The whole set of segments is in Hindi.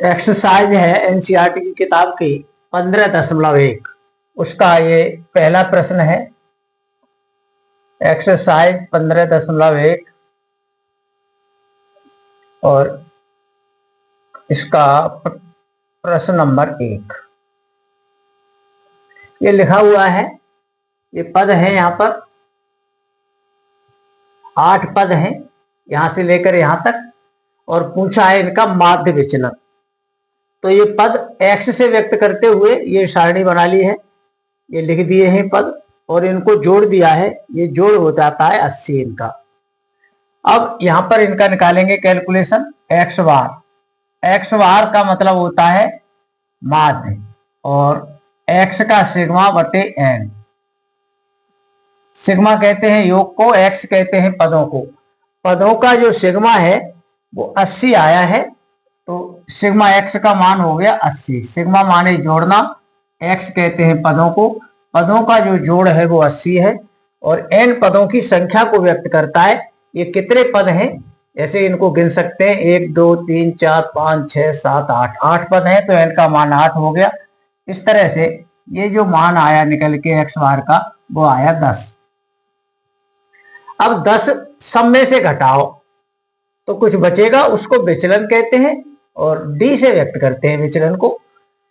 एक्सरसाइज है एनसीईआरटी की किताब की 15.1 उसका ये पहला प्रश्न है। एक्सरसाइज 15.1 और इसका प्रश्न नंबर 1 ये लिखा हुआ है। ये पद है, यहाँ पर 8 पद हैं यहां से लेकर यहां तक, और पूछा है इनका माध्य विचलन। तो ये पद x से व्यक्त करते हुए ये सारणी बना ली है, ये लिख दिए हैं पद और इनको जोड़ दिया है। ये जोड़ हो जाता है 80 इनका। अब यहां पर इनका निकालेंगे कैलकुलेशन। x बार का मतलब होता है माध्य, और x का सिग्मा बटे n। सिग्मा कहते हैं योग को, x कहते हैं पदों को। पदों का जो सिग्मा है वो 80 आया है, तो सिग्मा x का मान हो गया 80। सिग्मा माने जोड़ना, x कहते हैं पदों को, पदों का जो जोड़ है वो 80 है, और n पदों की संख्या को व्यक्त करता है। ये कितने पद हैं, ऐसे इनको गिन सकते हैं, 1 2 3 4 5 6 7 8, 8 पद हैं, तो n का मान 8 हो गया। इस तरह से ये जो मान आया निकल के x बार का वो आया 10। अब 10 सब में से घटाओ तो कुछ बचेगा, उसको विचलन कहते हैं, और d से व्यक्त करते हैं विचलन को।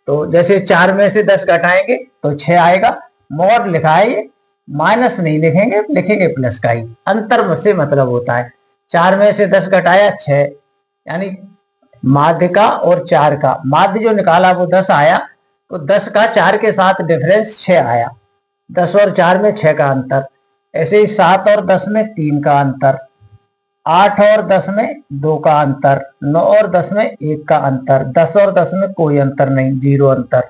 तो जैसे 4 में से 10 घटाएंगे तो 6 आएगा। मोर लिखा है, ये माइनस नहीं लिखेंगे, लिखेंगे प्लस का ही। अंतर से मतलब होता है 4 में से 10 घटाया 6, यानी माध्य का और 4 का माध्य जो निकाला वो 10 आया, तो 10 का 4 के साथ डिफरेंस 6 आया। 10 और 4 में 6 का अंतर। ऐसे ही 7 और 10 में 3 का अंतर, 8 और 10 में 2 का अंतर, 9 और 10 में 1 का अंतर, 10 और 10 में कोई अंतर नहीं, 0 अंतर,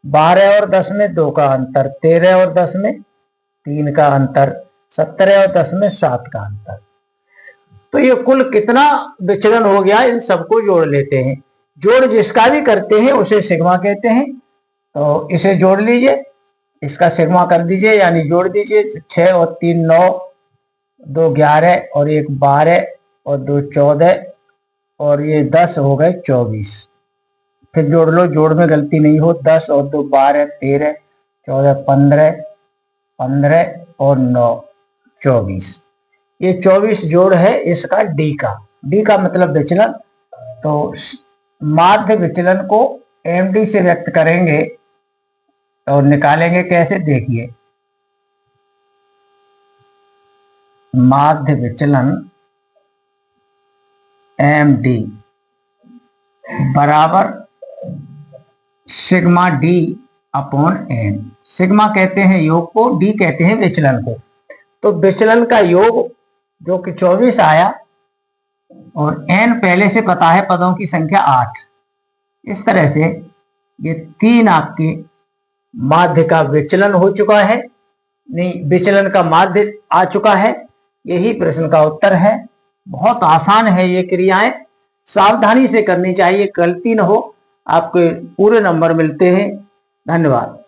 12 और 10 में 2 का अंतर, 13 और 10 में 3 का अंतर, 17 और 10 में 7 का अंतर। तो ये कुल कितना विचलन हो गया, इन सबको जोड़ लेते हैं। जोड़ जिसका भी करते हैं उसे सिग्मा कहते हैं। तो इसे जोड़ लीजिए, इसका सिग्मा कर दीजिए, यानी जोड़ दीजिए। 6 और 3 9, 2 11 और 1 12 और 2 14 और ये 10 हो गए 24। फिर जोड़ लो, जोड़ में गलती नहीं हो। 10 और 2 12 13 14 15 15 और 9 24। ये 24 जोड़ है इसका डी का मतलब विचलन। तो माध्य विचलन को एमडी से व्यक्त करेंगे और निकालेंगे कैसे, देखिए। माध्य विचलन एम डी बराबर sigma D upon N. Sigma कहते हैं योग को, डी कहते हैं विचलन को। तो विचलन का योग जो कि 24 आया, और एन पहले से पता है पदों की संख्या 8। इस तरह से ये 3 आपके माध्य का विचलन हो चुका है, नहीं विचलन का माध्य आ चुका है। यही प्रश्न का उत्तर है। बहुत आसान है ये क्रियाएं, सावधानी से करनी चाहिए, गलती न हो। आपके पूरे नंबर मिलते हैं। धन्यवाद।